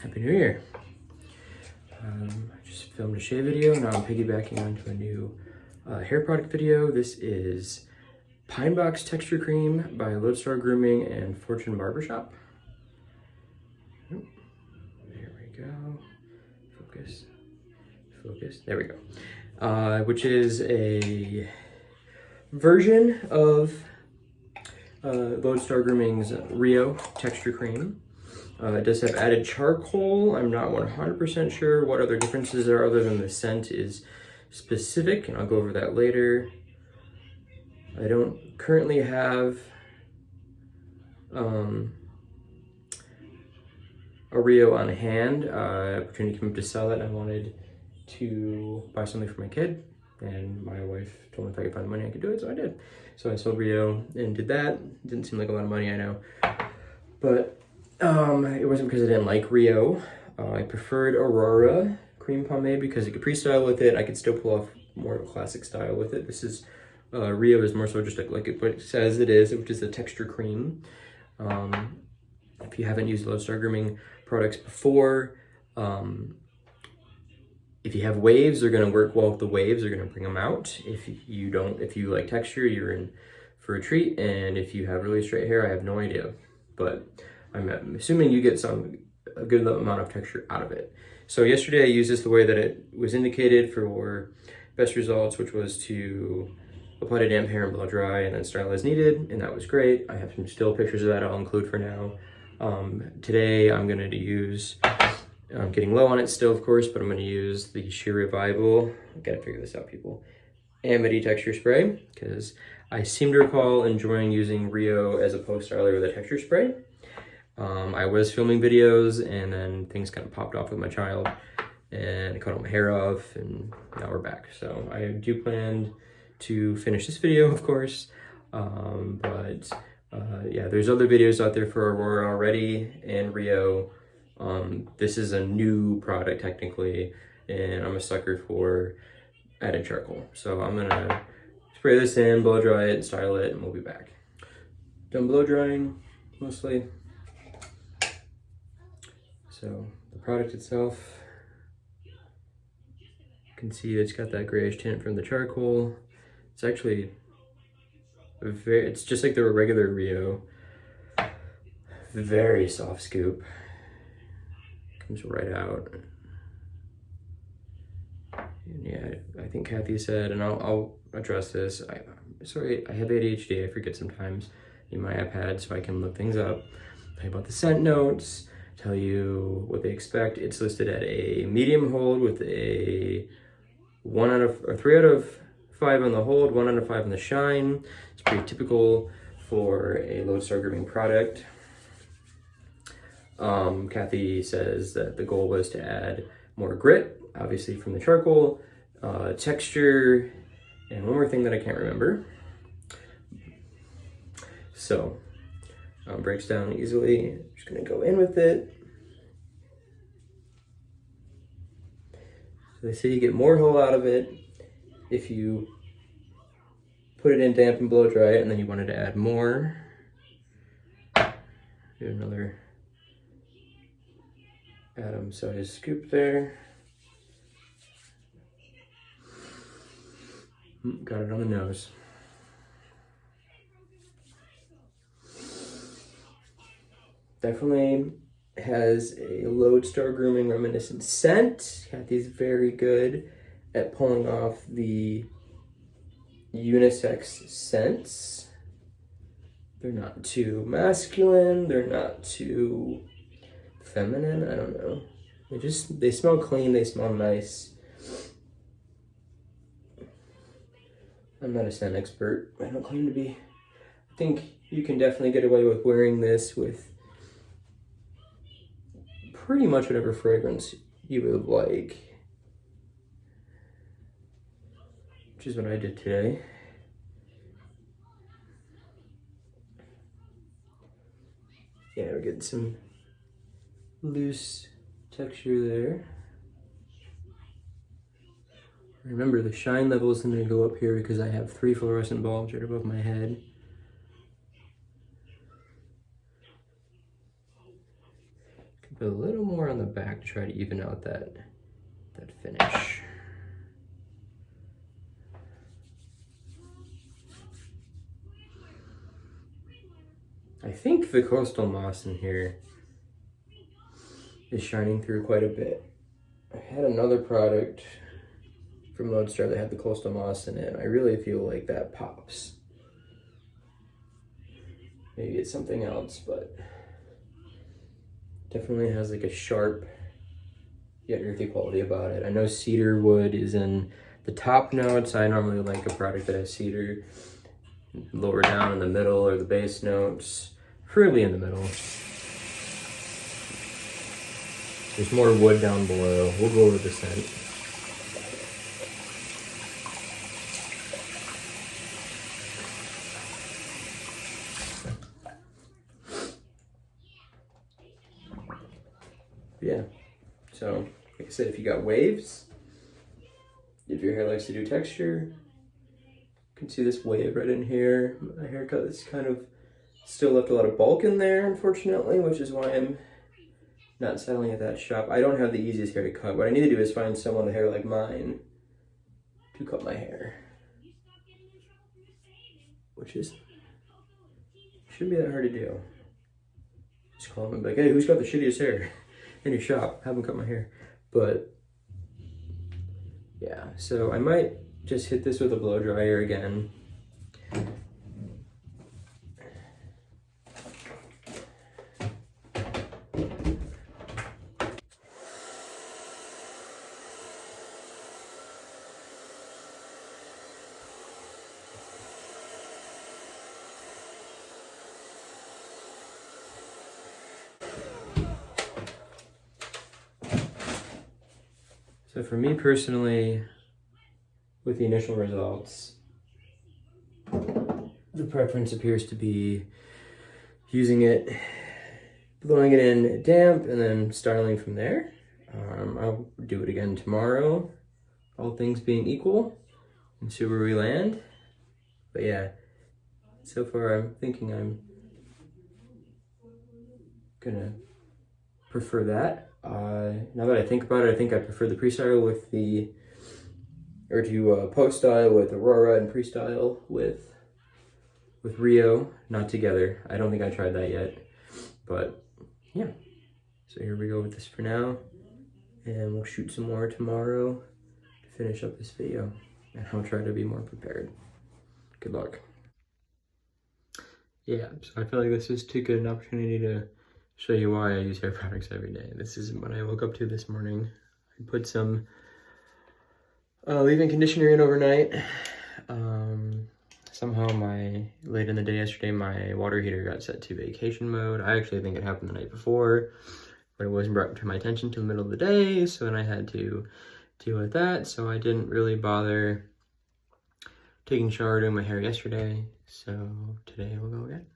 Happy New Year. I just filmed a shave video. Now I'm piggybacking onto a new hair product video. This is Pinebox Texture Cream by Lodestar Grooming and Fortune Barbershop. There we go. Focus. Focus. There we go. Which is a version of Lodestar Grooming's Rio Texture Cream. It does have added charcoal. I'm not 100% sure what other differences there are other than the scent is specific, and I'll go over that later. I don't currently have a Rio on hand. Opportunity came up to sell it. I wanted to buy something for my kid, and my wife told me if I could find the money I could do it, so I did. So I sold Rio and did that. Didn't seem like a lot of money, I know, but it wasn't because I didn't like Rio. I preferred Aurora cream pomade because you could pre-style with it. I could still pull off more of a classic style with it. This is Rio is more so just like it says it is, which is a texture cream. If you haven't used Lodestar Grooming products before, if you have waves, they're going to work well with the waves. They're going to bring them out. If you like texture, you're in for a treat. And if you have really straight hair, I have no idea, but I'm assuming you get a good amount of texture out of it. So yesterday I used this the way that it was indicated for best results, which was to apply to damp hair and blow dry and then style as needed, and that was great. I have some still pictures of that I'll include for now. Today I'm going to use, I'm getting low on it still, of course, but I'm going to use the Sheer Revival. I gotta figure this out, people. Amity texture spray, because I seem to recall enjoying using Rio as a post styler with a texture spray. I was filming videos and then things kind of popped off with my child and I cut all my hair off, and now we're back. So I do plan to finish this video, of course, yeah, there's other videos out there for Aurora already and Rio. This is a new product technically, and I'm a sucker for added charcoal. So I'm gonna spray this in, blow dry it, style it, and we'll be back. Done blow drying mostly. So the product itself, you can see it's got that grayish tint from the charcoal. It's actually it's just like the regular Rio. Very soft scoop. Comes right out. And yeah, I think Kathy said, and I'll address this. Sorry, I have ADHD. I forget sometimes in my iPad, so I can look things up. Tell you about the scent notes. Tell you what they expect. It's listed at a medium hold with a 3 out of 5 on the hold, 1 out of 5 on the shine. It's pretty typical for a Lodestar Grooming product. Kathy says that the goal was to add more grit, obviously from the charcoal, texture, and one more thing that I can't remember. So, breaks down easily. I'm just gonna go in with it. So they say you get more hold out of it if you put it in damp and blow dry it, and then you wanted to add more. Do another Adam size scoop there. Got it on the nose. Definitely has a Lodestar Grooming reminiscent scent. Kathy's very good at pulling off the unisex scents. They're not too masculine, they're not too feminine, I don't know. They smell clean, they smell nice. I'm not a scent expert, I don't claim to be. I think you can definitely get away with wearing this with pretty much whatever fragrance you would like, which is what I did today. Yeah, we're getting some loose texture there. Remember, the shine level is going to go up here because I have 3 fluorescent bulbs right above my head. You Put a little more on the back to try to even out that finish. I think the coastal moss in here is shining through quite a bit. I had another product from Lodestar that had the coastal moss in it. I really feel like that pops. Maybe it's something else, but definitely has like a sharp yet earthy quality about it. I know cedar wood is in the top notes. I normally like a product that has cedar lower down in the middle, or the base notes, preferably in the middle. There's more wood down below. We'll go over the scent. Yeah, so like I said, if you got waves, if your hair likes to do texture, you can see this wave right in here. My haircut is kind of still left a lot of bulk in there, unfortunately, which is why I'm not settling at that shop. I don't have the easiest hair to cut. What I need to do is find someone with hair like mine to cut my hair, which shouldn't be that hard to do. Just call them and be like, hey, who's got the shittiest hair in your shop? Have them cut my hair. But yeah, so I might just hit this with a blow dryer again. So for me personally, with the initial results, the preference appears to be using it, blowing it in damp, and then styling from there. I'll do it again tomorrow, all things being equal, and see where we land. But yeah, so far I'm thinking I'm gonna prefer that. Now that I think about it, I think I prefer the pre-style with the, or to post-style with Aurora and pre-style with Rio, not together. I don't think I tried that yet, but yeah. So here we go with this for now, and we'll shoot some more tomorrow to finish up this video, and I'll try to be more prepared. Good luck. Yeah, so I feel like this is too good an opportunity to show you why I use hair products every day. This is what I woke up to this morning. I put some leave-in conditioner in overnight. Somehow late in the day yesterday, my water heater got set to vacation mode. I actually think it happened the night before, but it wasn't brought to my attention till the middle of the day, so then I had to deal with that. So I didn't really bother taking a shower, doing my hair yesterday. So today we'll go again.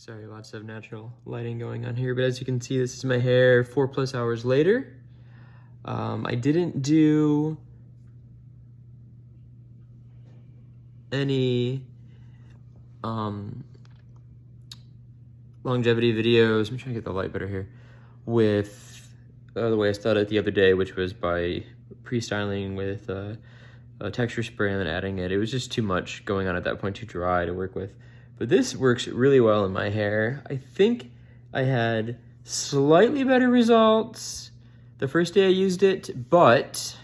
Sorry, lots of natural lighting going on here, but as you can see, this is my hair 4+ hours later. I didn't do any longevity videos. I'm trying to get the light better here. With the way I styled it the other day, which was by pre-styling with a texture spray and then adding it. It was just too much going on at that point, too dry to work with. But this works really well in my hair. I think I had slightly better results the first day I used it, but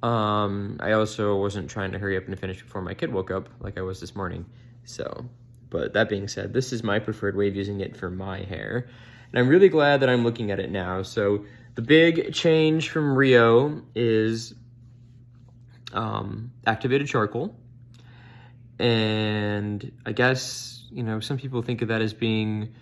I also wasn't trying to hurry up and finish before my kid woke up like I was this morning. So, but that being said, this is my preferred way of using it for my hair. And I'm really glad that I'm looking at it now. So the big change from Rio is activated charcoal. And I guess, you know, some people think of that as being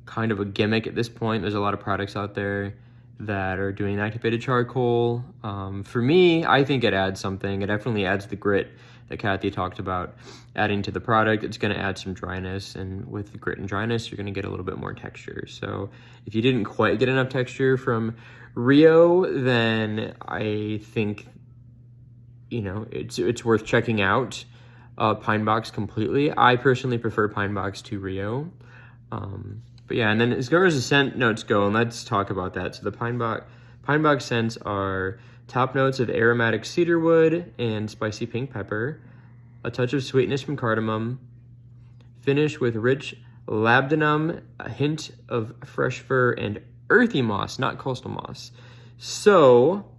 kind of a gimmick at this point. There's a lot of products out there that are doing activated charcoal. For me, I think it adds something. It definitely adds the grit that Kathy talked about adding to the product. It's gonna add some dryness, and with the grit and dryness, you're gonna get a little bit more texture. So if you didn't quite get enough texture from Rio, then I think, you know, it's worth checking out Pinebox completely. I personally prefer Pinebox to Rio. But yeah, and then as far as the scent notes go, and let's talk about that. So the Pinebox scents are top notes of aromatic cedarwood and spicy pink pepper, a touch of sweetness from cardamom, finish with rich labdanum, a hint of fresh fir, and earthy moss, not coastal moss. So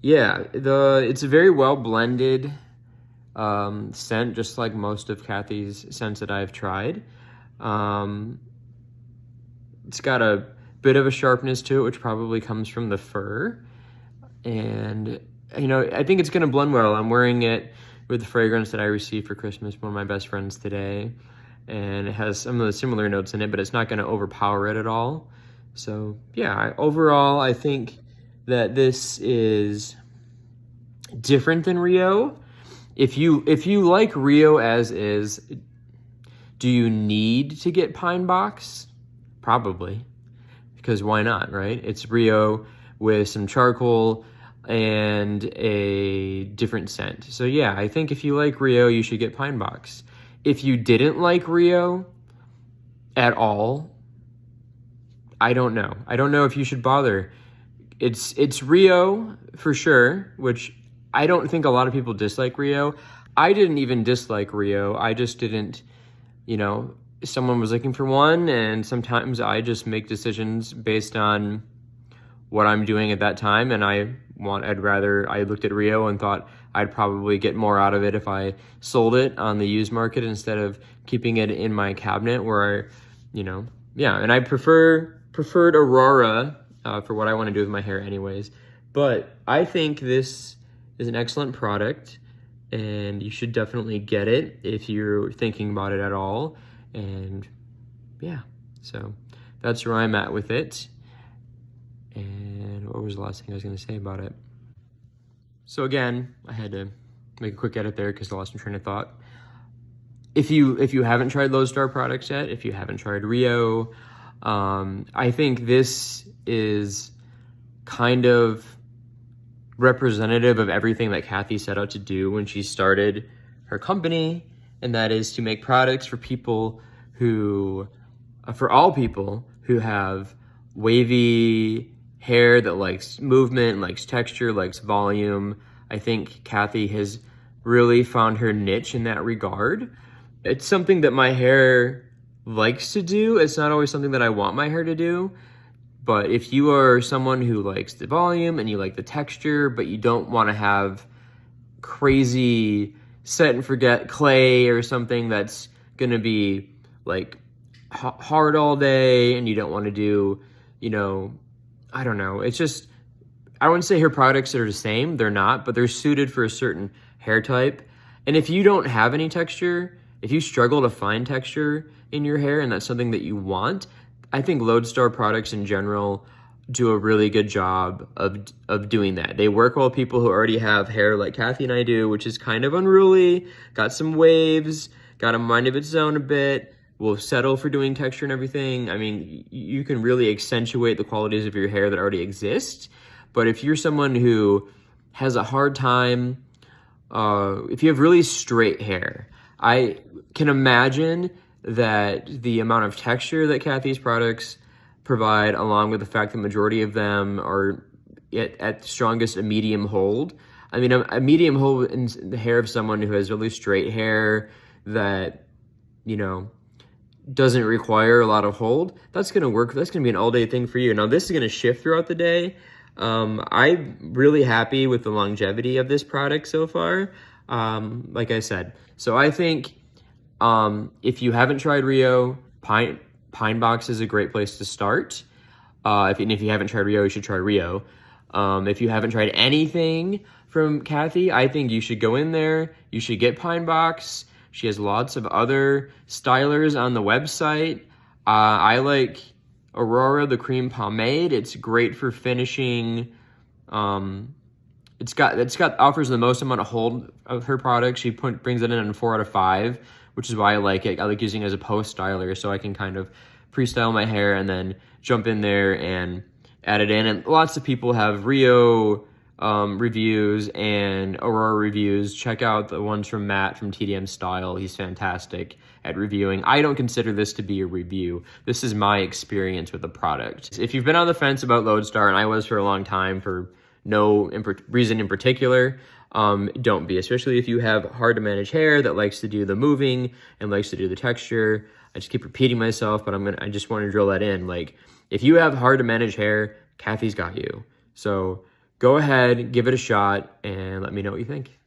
yeah, it's a very well blended scent, just like most of Kathy's scents that I've tried. It's got a bit of a sharpness to it, which probably comes from the fir. And, you know, I think it's going to blend well. I'm wearing it with the fragrance that I received for Christmas from one of my best friends today. And it has some of the similar notes in it, but it's not going to overpower it at all. So, yeah, overall, I think that this is different than Rio. If you like Rio as is, do you need to get Pinebox? Probably, because why not, right? It's Rio with some charcoal and a different scent. So yeah, I think if you like Rio, you should get Pinebox. If you didn't like Rio at all, I don't know. I don't know if you should bother. It's Rio for sure, which I don't think a lot of people dislike Rio. I didn't even dislike Rio. I just didn't, you know, someone was looking for one, and sometimes I just make decisions based on what I'm doing at that time, and I looked at Rio and thought I'd probably get more out of it if I sold it on the used market instead of keeping it in my cabinet where I, you know, yeah, and I preferred Aurora for what I want to do with my hair anyways. But I think this is an excellent product, and you should definitely get it if you're thinking about it at all. And yeah, so that's where I'm at with it. And what was the last thing I was going to say about it? So again, I had to make a quick edit there because I lost my train of thought. If you haven't tried Lodestar products yet, if you haven't tried Rio, I think this is kind of representative of everything that Kathy set out to do when she started her company, and that is to make products for people for all people who have wavy hair that likes movement, likes texture, likes volume. I think Kathy has really found her niche in that regard. It's something that my hair likes to do. It's not always something that I want my hair to do. But if you are someone who likes the volume and you like the texture, but you don't want to have crazy set and forget clay or something that's going to be like hard all day, and you don't want to do, you know, I don't know. It's just, I wouldn't say her products are the same. They're not, but they're suited for a certain hair type. And if you don't have any texture, if you struggle to find texture in your hair and that's something that you want, I think Lodestar products in general do a really good job of doing that. They work well with people who already have hair like Kathy and I do, which is kind of unruly, got some waves, got a mind of its own a bit, will settle for doing texture and everything. I mean, you can really accentuate the qualities of your hair that already exist. But if you're someone who has a hard time, if you have really straight hair, I can imagine that the amount of texture that Kathy's products provide, along with the fact the majority of them are at strongest a medium hold. I mean, a medium hold in the hair of someone who has really straight hair that, you know, doesn't require a lot of hold, that's going to work. That's going to be an all-day thing for you. Now, this is going to shift throughout the day. I'm really happy with the longevity of this product so far, like I said. So I think if you haven't tried Rio, Pinebox is a great place to start. If you haven't tried Rio, you should try Rio. If you haven't tried anything from Kathy, I think you should go in there. You should get Pinebox. She has lots of other stylers on the website. I like Aurora, the cream pomade. It's great for finishing. It's got offers the most amount of hold of her products. She brings it in on 4 out of 5, which is why I like it. I like using it as a post styler, so I can kind of pre-style my hair and then jump in there and add it in. And lots of people have Rio reviews and Aurora reviews. Check out the ones from Matt from TDM Style. He's fantastic at reviewing. I don't consider this to be a review. This is my experience with the product. If you've been on the fence about Lodestar, and I was for a long time for no reason in particular, don't be, especially if you have hard to manage hair that likes to do the moving and likes to do the texture. I just keep repeating myself, but I just want to drill that in. Like, if you have hard to manage hair, Kathy's got you. So go ahead, give it a shot, and let me know what you think.